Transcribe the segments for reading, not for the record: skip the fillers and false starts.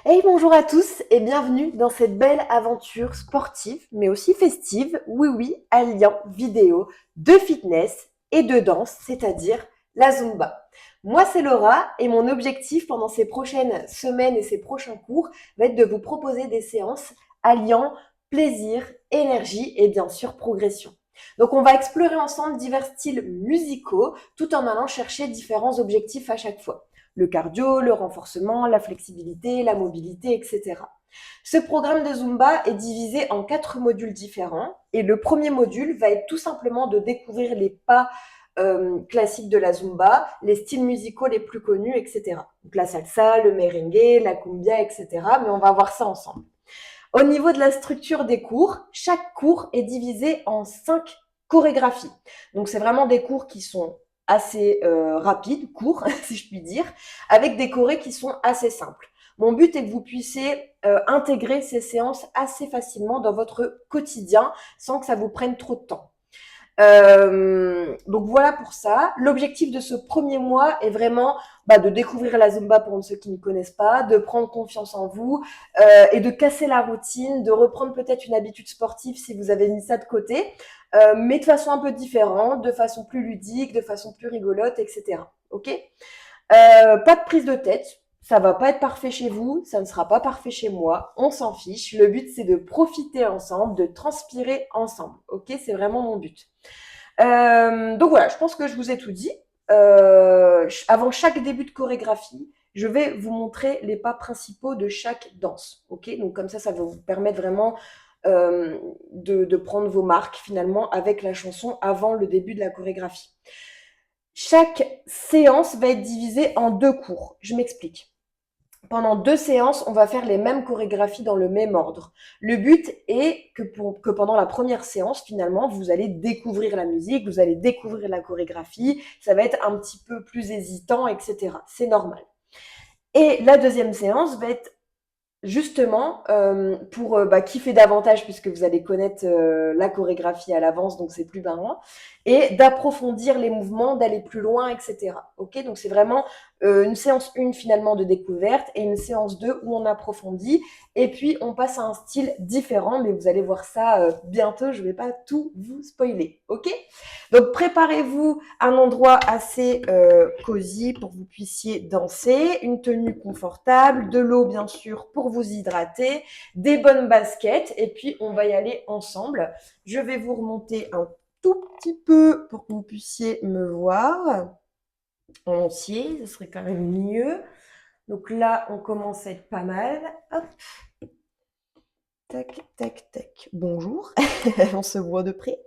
Hey, bonjour à tous et bienvenue dans cette belle aventure sportive, mais aussi festive, oui oui, alliant vidéo, de fitness et de danse, c'est-à-dire la Zumba. Moi, c'est Laura et mon objectif pendant ces prochaines semaines et ces prochains cours va être de vous proposer des séances alliant plaisir, énergie et bien sûr progression. Donc, on va explorer ensemble divers styles musicaux tout en allant chercher différents objectifs à chaque fois le cardio, le renforcement, la flexibilité, la mobilité, etc. Ce programme de Zumba est divisé en 4 modules différents et le premier module va être tout simplement de découvrir les pas classiques de la Zumba, les styles musicaux les plus connus, etc. Donc la salsa, le merengue, la cumbia, etc. Mais on va voir ça ensemble. Au niveau de la structure des cours, chaque cours est divisé en 5 chorégraphies. Donc c'est vraiment des cours qui sont assez rapides, courts, si je puis dire, avec des chorés qui sont assez simples. Mon but est que vous puissiez intégrer ces séances assez facilement dans votre quotidien sans que ça vous prenne trop de temps. Donc voilà pour ça. L'objectif de ce premier mois est vraiment de découvrir la Zumba pour ceux qui ne connaissent pas, de prendre confiance en vous et de casser la routine, de reprendre peut-être une habitude sportive si vous avez mis ça de côté, mais de façon un peu différente, de façon plus ludique, de façon plus rigolote, etc. Ok. Pas de prise de tête. Ça va pas être parfait chez vous, ça ne sera pas parfait chez moi. On s'en fiche. Le but c'est de profiter ensemble, de transpirer ensemble. Ok, c'est vraiment mon but. Donc voilà, je pense que je vous ai tout dit. Avant chaque début de chorégraphie, je vais vous montrer les pas principaux de chaque danse. Ok, donc comme ça va vous permettre vraiment de prendre vos marques finalement avec la chanson avant le début de la chorégraphie. Chaque séance va être divisée en 2 cours. Je m'explique. Pendant 2 séances, on va faire les mêmes chorégraphies dans le même ordre. Le but est que pendant la première séance, finalement, vous allez découvrir la musique, vous allez découvrir la chorégraphie, ça va être un petit peu plus hésitant, etc. C'est normal. Et la deuxième séance va être justement pour kiffer davantage puisque vous allez connaître la chorégraphie à l'avance, donc c'est plus marrant, et d'approfondir les mouvements, d'aller plus loin, etc. Ok, donc c'est vraiment une séance 1 finalement de découverte et une séance 2 où on approfondit et puis on passe à un style différent, mais vous allez voir ça bientôt, je vais pas tout vous spoiler. Ok, donc préparez-vous un endroit assez cosy pour que vous puissiez danser, une tenue confortable, de l'eau bien sûr pour vous hydrater, des bonnes baskets et puis on va y aller ensemble. Je vais vous remonter un tout petit peu pour que vous puissiez me voir en entier, ce serait quand même mieux. Donc là, on commence à être pas mal. Hop, tac, tac, tac. Bonjour, on se voit de près.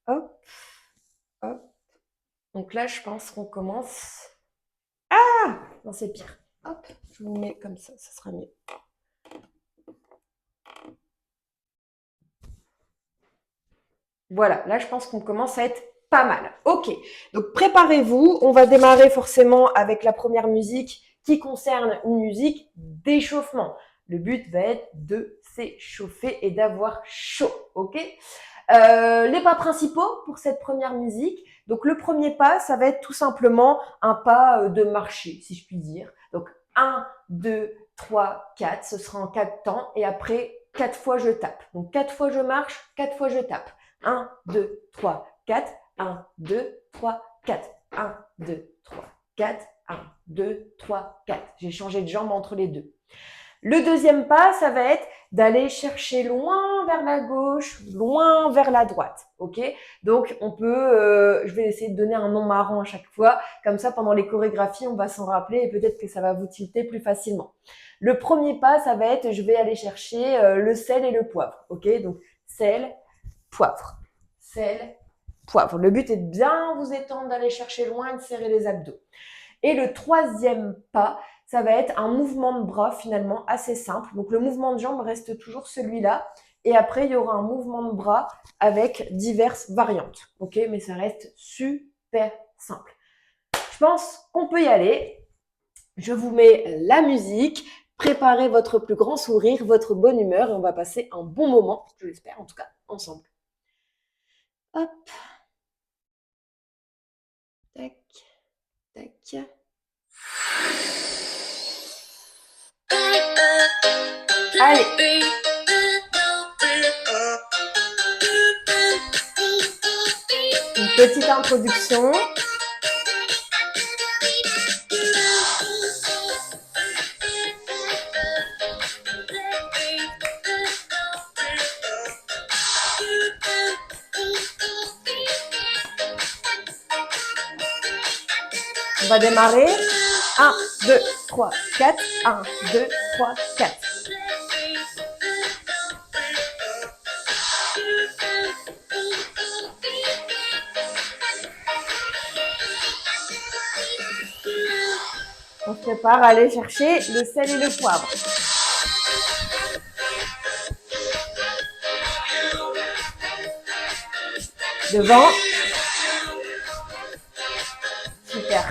Hop, hop. Donc là, je pense qu'on commence. Ah non, c'est pire. Hop, je vous mets comme ça sera mieux. Voilà, là, je pense qu'on commence à être pas mal. Ok, donc préparez-vous. On va démarrer forcément avec la première musique qui concerne une musique d'échauffement. Le but va être de s'échauffer et d'avoir chaud, ok. Les pas principaux pour cette première musique. Donc le premier pas, ça va être tout simplement un pas de marché, si je puis dire. Donc 1, 2, 3, 4, ce sera en 4 temps et après 4 fois je tape. Donc 4 fois je marche, 4 fois je tape. 1, 2, 3, 4, 1, 2, 3, 4, 1, 2, 3, 4, 1, 2, 3, 4. J'ai changé de jambe entre les deux. Le deuxième pas, ça va être d'aller chercher loin vers la gauche, loin vers la droite. Ok. Donc on peut, je vais essayer de donner un nom marrant à chaque fois, comme ça pendant les chorégraphies on va s'en rappeler et peut-être que ça va vous tilter plus facilement. Le premier pas, ça va être, je vais aller chercher le sel et le poivre. Ok. Donc sel, poivre, sel, poivre. Le but est de bien vous étendre, d'aller chercher loin et de serrer les abdos. Et le troisième pas, ça va être un mouvement de bras finalement assez simple. Donc le mouvement de jambe reste toujours celui-là. Et après, il y aura un mouvement de bras avec diverses variantes. Ok, mais ça reste super simple. Je pense qu'on peut y aller. Je vous mets la musique. Préparez votre plus grand sourire, votre bonne humeur et on va passer un bon moment, je l'espère en tout cas, ensemble. Hop, tac, tac. Allez. Une petite introduction. On va démarrer. 1, 2, 3, 4. 1, 2, 3, 4. On se prépare à aller chercher le sel et le poivre. Devant. Super.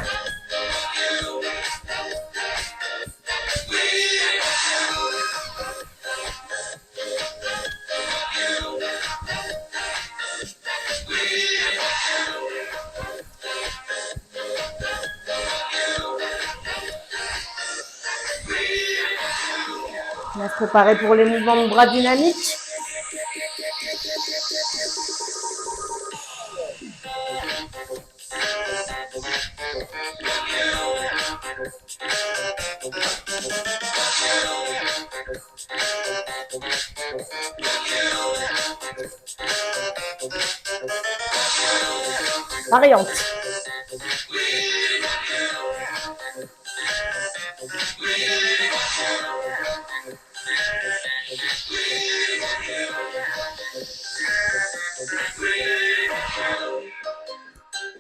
On va se préparer pour les mouvements de bras dynamiques. Variante.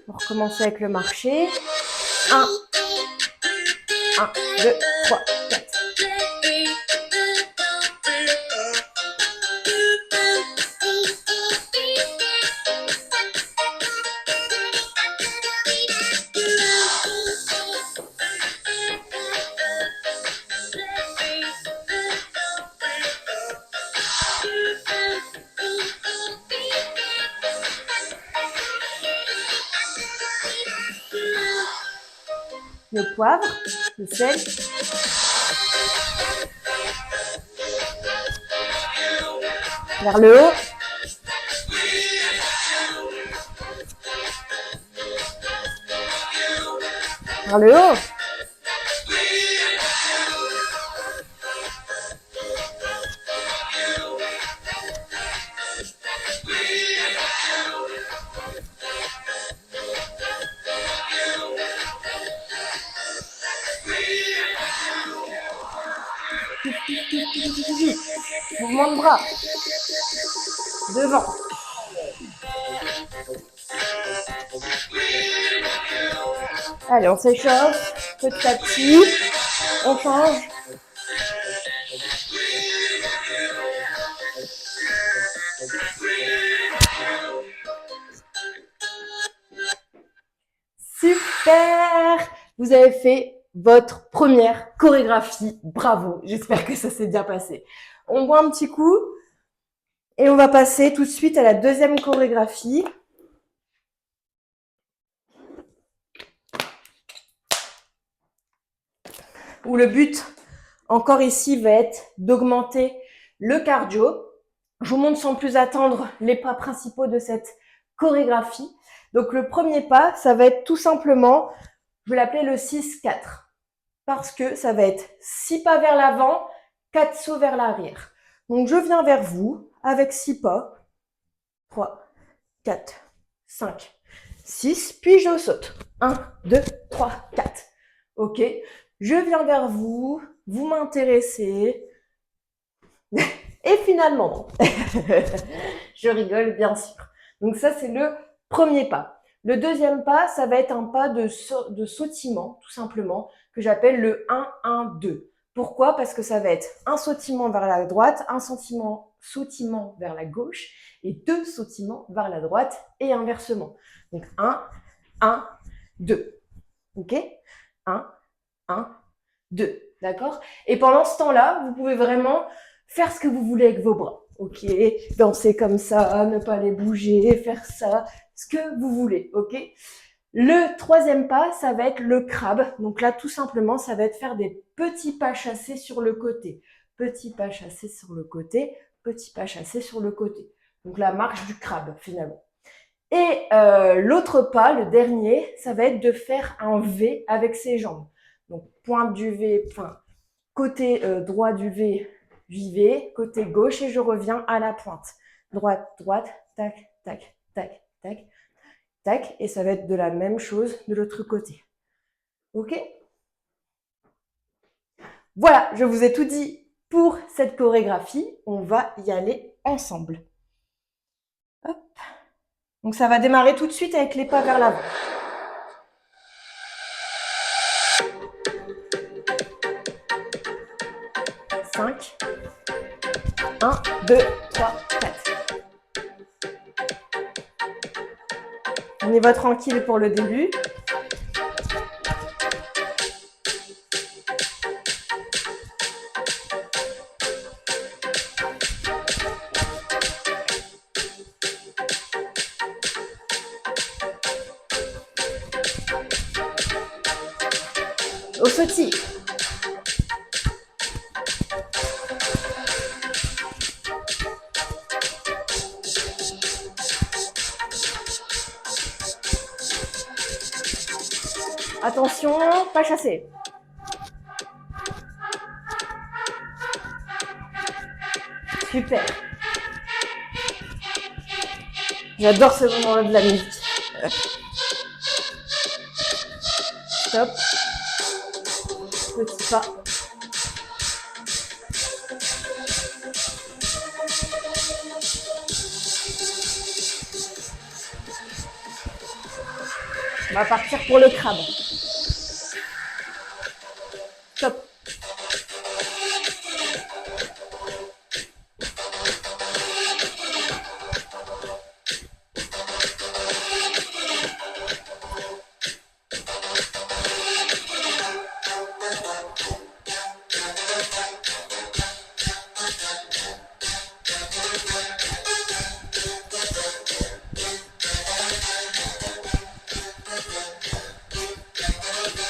On va recommencer avec le marché. 1, 2, 3, 4. Le poivre, le sel. Vers le haut. Vers le haut. Mouvement de bras. Devant. Allez, on s'échauffe petit à petit. On change. Super! Vous avez fait votre première chorégraphie. Bravo! J'espère que ça s'est bien passé. On boit un petit coup et on va passer tout de suite à la deuxième chorégraphie. Où le but, encore ici, va être d'augmenter le cardio. Je vous montre sans plus attendre les pas principaux de cette chorégraphie. Donc le premier pas, ça va être tout simplement, je vais l'appeler le 6-4. Parce que ça va être 6 pas vers l'avant, 4 sauts vers l'arrière. Donc je viens vers vous avec 6 pas. 3, 4, 5, 6. Puis je saute. 1, 2, 3, 4. Ok. Je viens vers vous. Vous m'intéressez. Et finalement, je rigole bien sûr. Donc ça, c'est le premier pas. Le deuxième pas, ça va être un pas de sautillement, tout simplement, que j'appelle le 1-1-2. Pourquoi? Parce que ça va être un sautillement vers la droite, un sautillement vers la gauche et 2 sautillements vers la droite et inversement. Donc 1, 1, 2. Ok? 1, 1, 2. D'accord? Et pendant ce temps-là, vous pouvez vraiment faire ce que vous voulez avec vos bras. Ok? Danser comme ça, ne pas les bouger, faire ça, ce que vous voulez. Ok? Le troisième pas, ça va être le crabe. Donc là, tout simplement, ça va être faire des petits pas chassés sur le côté. petit pas chassé sur le côté, petit pas chassé sur le côté. Donc la marche du crabe finalement. Et l'autre pas, le dernier, ça va être de faire un V avec ses jambes. Donc pointe du V, enfin côté droit du V, j'y vais, côté gauche et je reviens à la pointe. Droite, droite, tac, tac, tac, tac, tac. Et ça va être de la même chose de l'autre côté. Ok? Voilà, je vous ai tout dit pour cette chorégraphie. On va y aller ensemble. Hop. Donc ça va démarrer tout de suite avec les pas vers l'avant. 5, 1, 2, 3, 4. On y va tranquille pour le début. Au sautille. Attention, pas chassé. Super. J'adore ce moment de la musique. Stop. Petit pas. On va partir pour le crabe. Stop.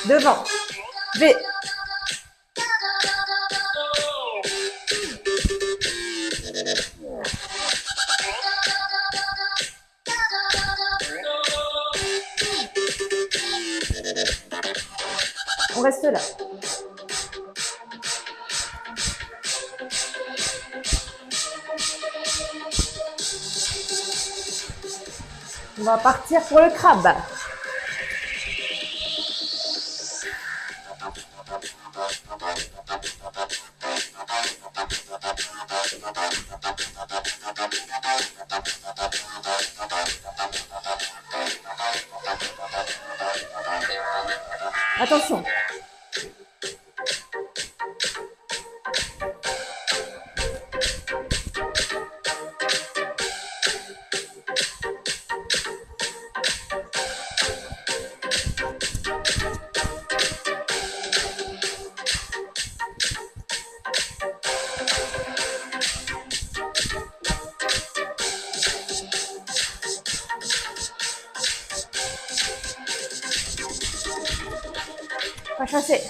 Devant. V. On reste là. On va partir pour le crabe. Attention. Pas chassé.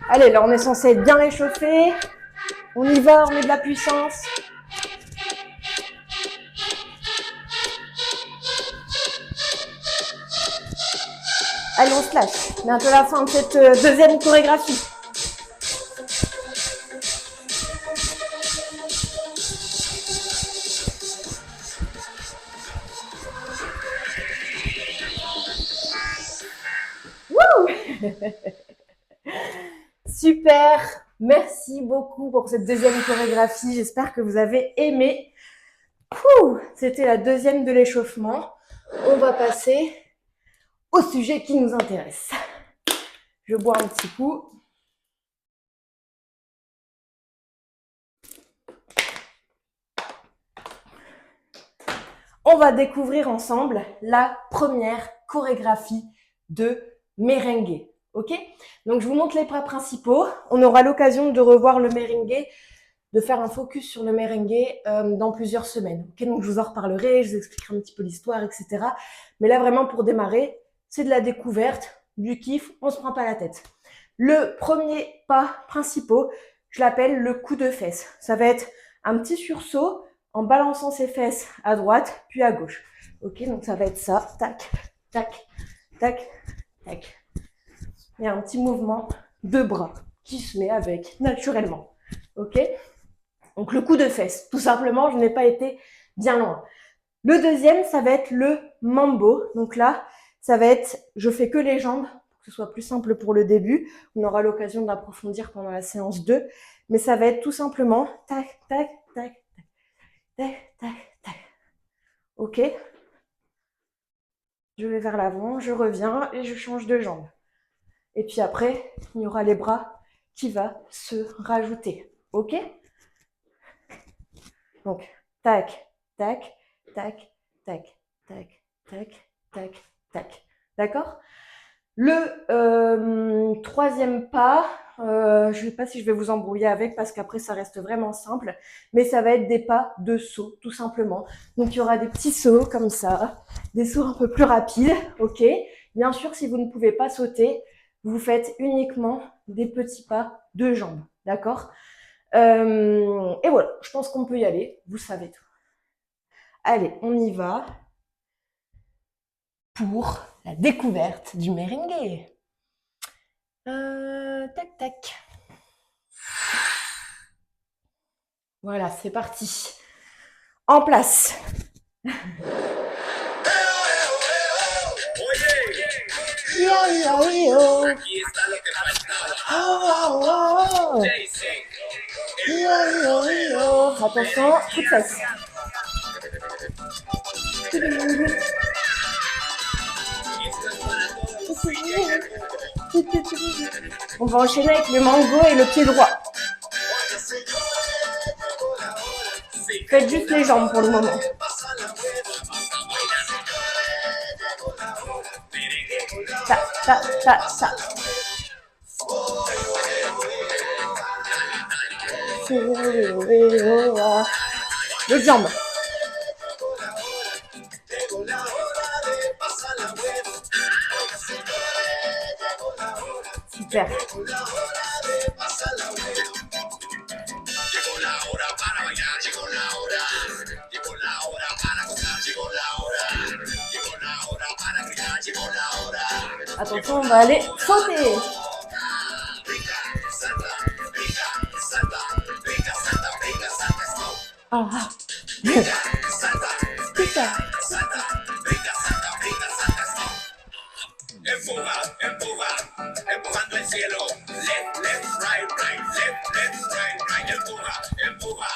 Allez, là on est censé être bien réchauffé. On y va, on met de la puissance. Allez, on se lâche. Bientôt la fin de cette deuxième chorégraphie. Wouh! Super! Merci beaucoup pour cette deuxième chorégraphie. J'espère que vous avez aimé. C'était la deuxième de l'échauffement. On va passer au sujet qui nous intéresse. Je bois un petit coup. On va découvrir ensemble la première chorégraphie de merengue. Ok? Donc je vous montre les pas principaux. On aura l'occasion de revoir le merengue, de faire un focus sur le merengue dans plusieurs semaines. Ok? Donc je vous en reparlerai, je vous expliquerai un petit peu l'histoire, etc. Mais là vraiment pour démarrer, c'est de la découverte, du kiff, on se prend pas la tête. Le premier pas principal, je l'appelle le coup de fesse. Ça va être un petit sursaut en balançant ses fesses à droite puis à gauche. Ok, donc ça va être ça. Tac, tac, tac, tac. Il y a un petit mouvement de bras qui se met avec naturellement. Ok, donc le coup de fesse. Tout simplement, je n'ai pas été bien loin. Le deuxième, ça va être le mambo. Donc là, ça va être, je fais que les jambes, pour que ce soit plus simple pour le début. On aura l'occasion d'approfondir pendant la séance 2. Mais ça va être tout simplement tac, tac, tac, tac, tac, tac. Ok. Je vais vers l'avant, je reviens et je change de jambe. Et puis après, il y aura les bras qui va se rajouter. Ok. Donc, tac, tac, tac, tac, tac, tac, tac, tac. D'accord? Le troisième pas, je ne sais pas si je vais vous embrouiller avec parce qu'après ça reste vraiment simple, mais ça va être des pas de saut, tout simplement. Donc il y aura des petits sauts comme ça, des sauts un peu plus rapides, ok? Bien sûr, si vous ne pouvez pas sauter, vous faites uniquement des petits pas de jambes, d'accord? Et voilà, je pense qu'on peut y aller, vous savez tout. Allez, on y va pour la découverte du merengue. Tac, tac. Voilà, c'est parti. En place. Attention, coup de fesse. On va enchaîner avec le mango et le pied droit. Faites juste les jambes pour le moment. Ça, ça, ça, ça. Les jambes. Super. Attention, on va aller sauter. Ah. Putain. Empujando el cielo, left, left, right, right, left, left, right, right, empuja,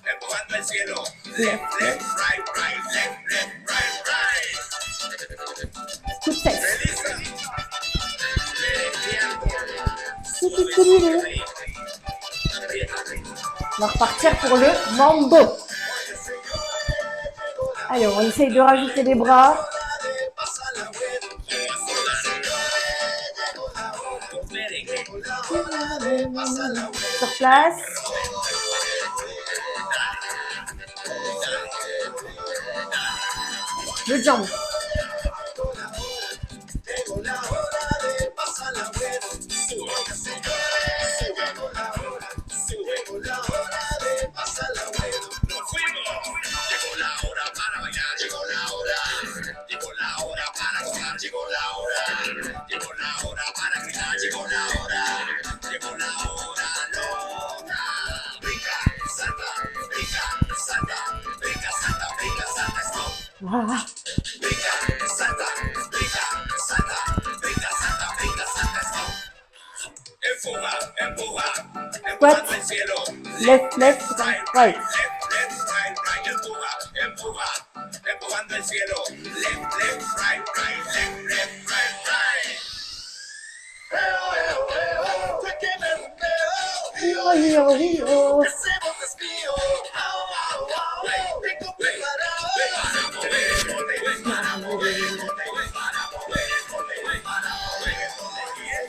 empujando el cielo, left, left, right, right, left, left, right, right. Coup de fesse. On va repartir pour le mambo. Allez, on essaye de rajouter les bras. Sur place. Le jump. Voilà. Squat. Left, left, right.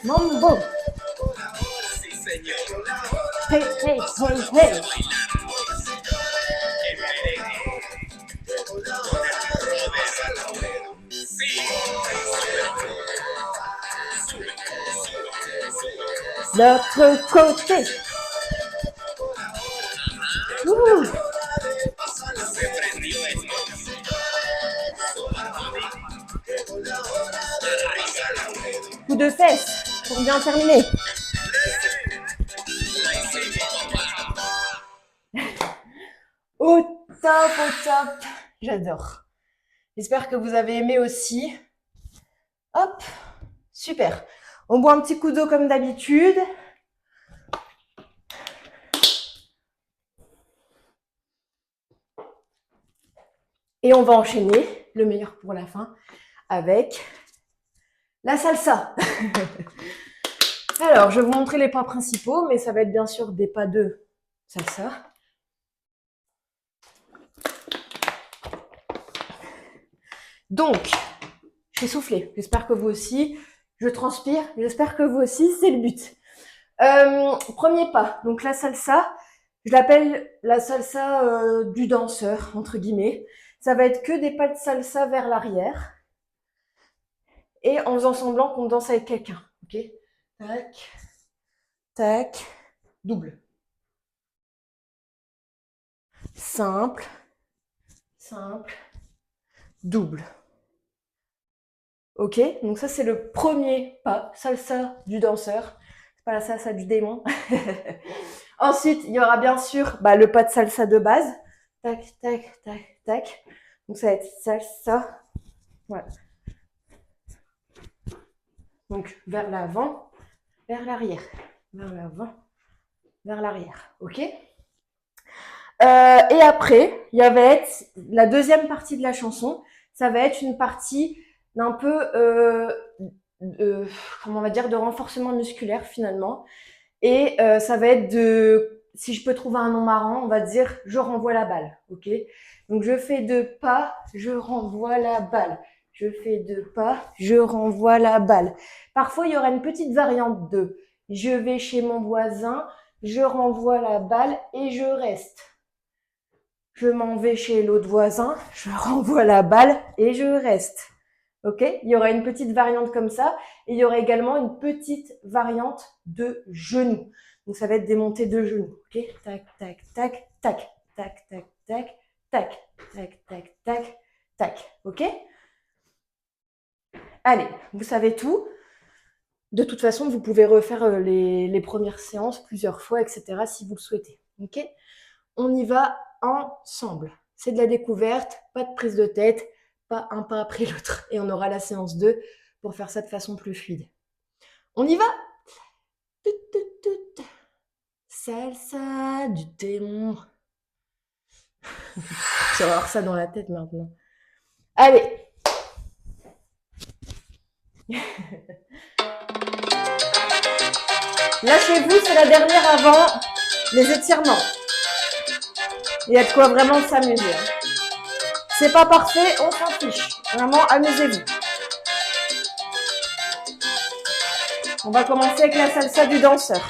Mambo. Hey, hey, hey, hey. l'autre côté. Ouh. Coup de fesses pour bien terminer. Au top, au top. J'adore. J'espère que vous avez aimé aussi. Hop, super. On boit un petit coup d'eau comme d'habitude. Et on va enchaîner, le meilleur pour la fin, avec la salsa. Alors, je vais vous montrer les pas principaux, mais ça va être bien sûr des pas de salsa. Donc, je vais souffler. J'espère que vous aussi. Je transpire. J'espère que vous aussi. C'est le but. Premier pas. Donc, la salsa, je l'appelle la salsa du danseur, entre guillemets. Ça va être que des pas de salsa vers l'arrière. Et en faisant semblant qu'on danse avec quelqu'un. Ok? Tac. Tac. Double. Simple. Simple. Double. Ok, donc ça c'est le premier pas, salsa du danseur. C'est pas la salsa du démon. Ensuite, il y aura bien sûr le pas de salsa de base. Tac, tac, tac, tac. Donc ça va être salsa. Voilà. Donc vers l'avant, vers l'arrière. Vers l'avant, vers l'arrière. Ok. Et après, il y va être la deuxième partie de la chanson. Ça va être une partie d'un peu, comment on va dire, de renforcement musculaire finalement. Et ça va être de, si je peux trouver un nom marrant, on va dire je renvoie la balle, ok? Donc je fais 2 pas, je renvoie la balle. Je fais 2 pas, je renvoie la balle. Parfois il y aura une petite variante de je vais chez mon voisin, je renvoie la balle et je reste. Je m'en vais chez l'autre voisin, je renvoie la balle et je reste. Ok? Il y aura une petite variante comme ça. Et il y aura également une petite variante de genoux. Donc ça va être des montées de genoux. Ok? Tac, tac, tac, tac, tac, tac, tac, tac, tac, tac, tac, tac. Ok? Allez, vous savez tout. De toute façon, vous pouvez refaire les premières séances plusieurs fois, etc. si vous le souhaitez. Ok? On y va ensemble. C'est de la découverte, pas de prise de tête, pas un pas après l'autre. Et on aura la séance 2 pour faire ça de façon plus fluide. On y va. Salsa du démon. Tu vas avoir ça dans la tête maintenant. Allez. Lâchez-vous, c'est la dernière avant les étirements. Il y a de quoi vraiment s'amuser. C'est pas parfait, on s'en fiche. Vraiment, amusez-vous. On va commencer avec la salsa du danseur.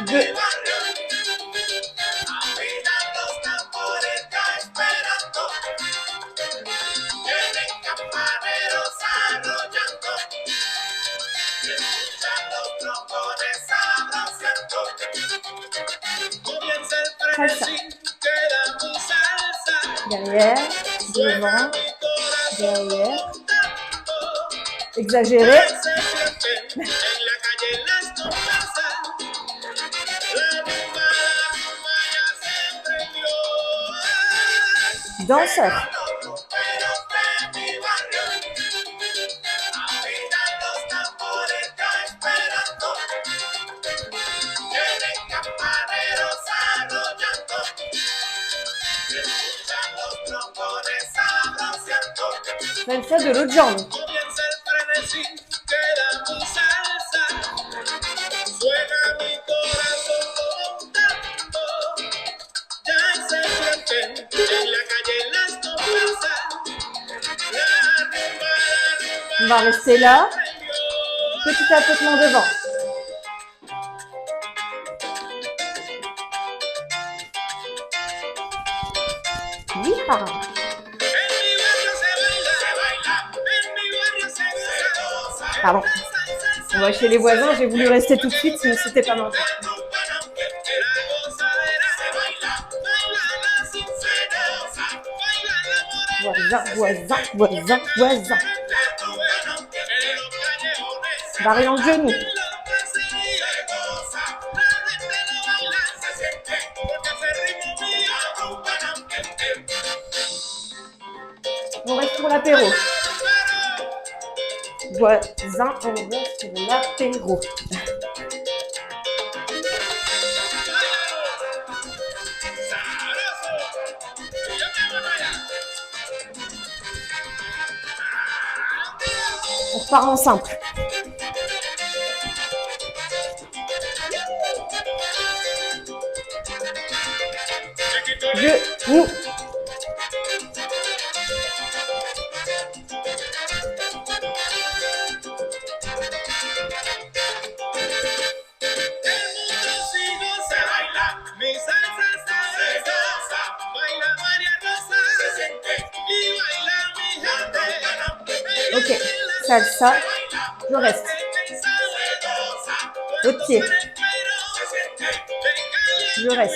2. Salsa. Derrière, devant, derrière. Exagéré. Danseur. Salsa de l'autre jambe. On va rester là. Petit tapotement devant. Oui, Pardon. On va chez les voisins, j'ai voulu rester tout de suite, mais c'était pas maintenant. Voisin, voisin, voisin, voisin. Barré dans le genou. On reste pour l'apéro. Voisin, on reste pour l'apéro. On repart en simple. Genou. Ok, salsa, je reste. L'autre pied. Je reste.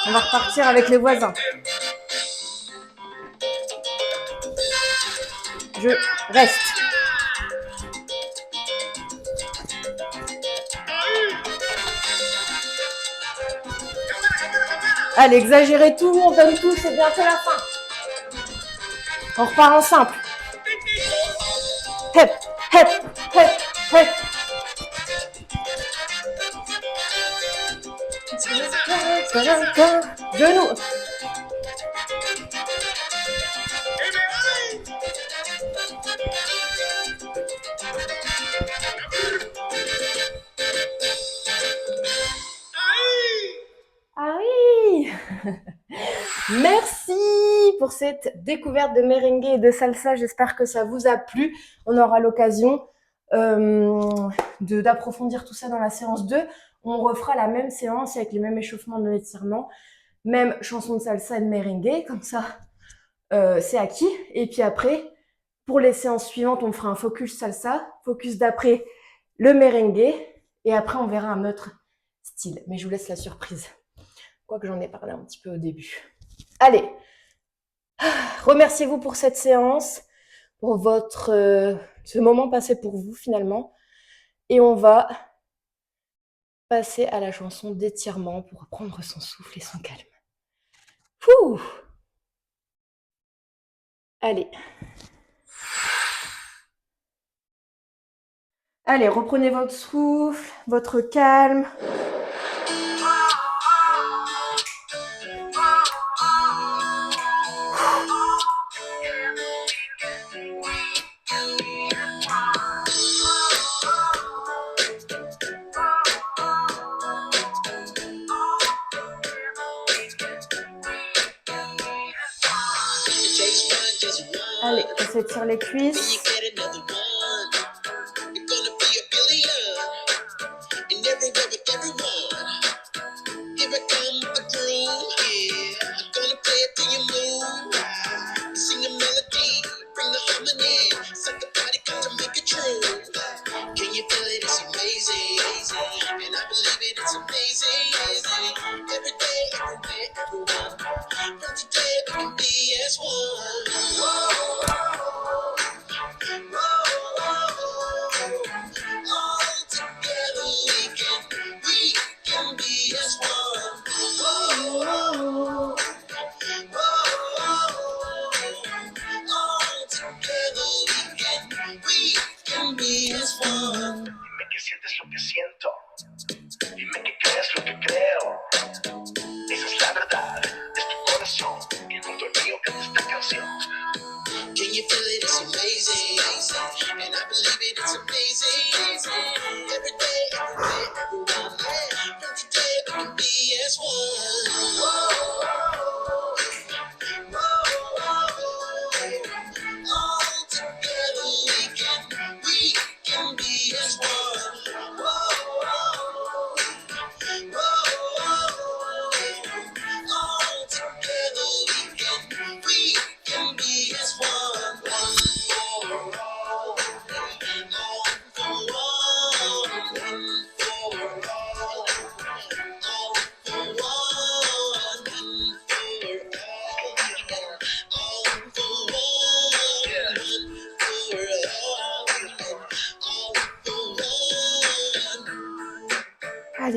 On va repartir avec les voisins. Je reste. Allez, exagérez tout, on donne tout, c'est bientôt la fin. On repart en simple. Hep, hep, hep, hep. Genou. Ah oui. Merci pour cette découverte de merengue et de salsa. J'espère que ça vous a plu. On aura l'occasion d'approfondir tout ça dans la séance 2. On refera la même séance avec les mêmes échauffements de l'étirement, même chanson de salsa et de merengue, comme ça c'est acquis. Et puis après, pour les séances suivantes, on fera un focus salsa, focus d'après le merengue, et après on verra un autre style. Mais je vous laisse la surprise, quoique j'en ai parlé un petit peu au début. Allez, remerciez-vous pour cette séance, pour ce moment passé pour vous finalement, et on va passer à la chanson d'étirement pour reprendre son souffle et son calme. Ouh. Allez. Allez, reprenez votre souffle, votre calme. Allez, on s'étire les cuisses.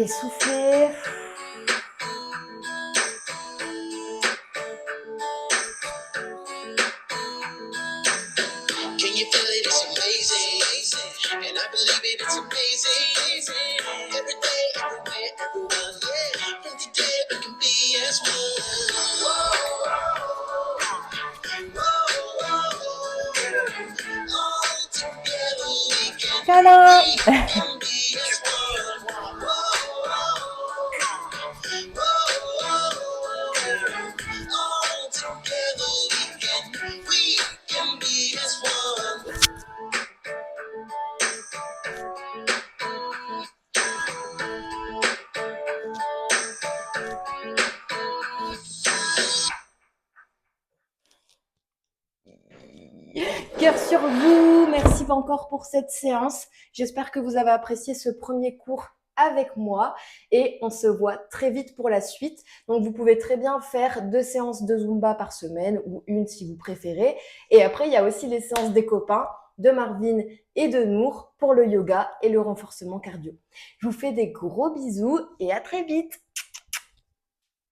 souffler. Can you feel it? It's amazing. And I believe it, it's amazing. Every day, everywhere, everyone. Yeah. From today, we can be as one. All together, we Câlin. can be as one. All together, we can be as one. Cœur sur vous, merci encore pour cette séance. J'espère que vous avez apprécié ce premier cours avec moi et on se voit très vite pour la suite. Donc vous pouvez très bien faire 2 séances de Zumba par semaine ou une si vous préférez. Et après, il y a aussi les séances des copains de Marvin et de Nour pour le yoga et le renforcement cardio. Je vous fais des gros bisous et à très vite.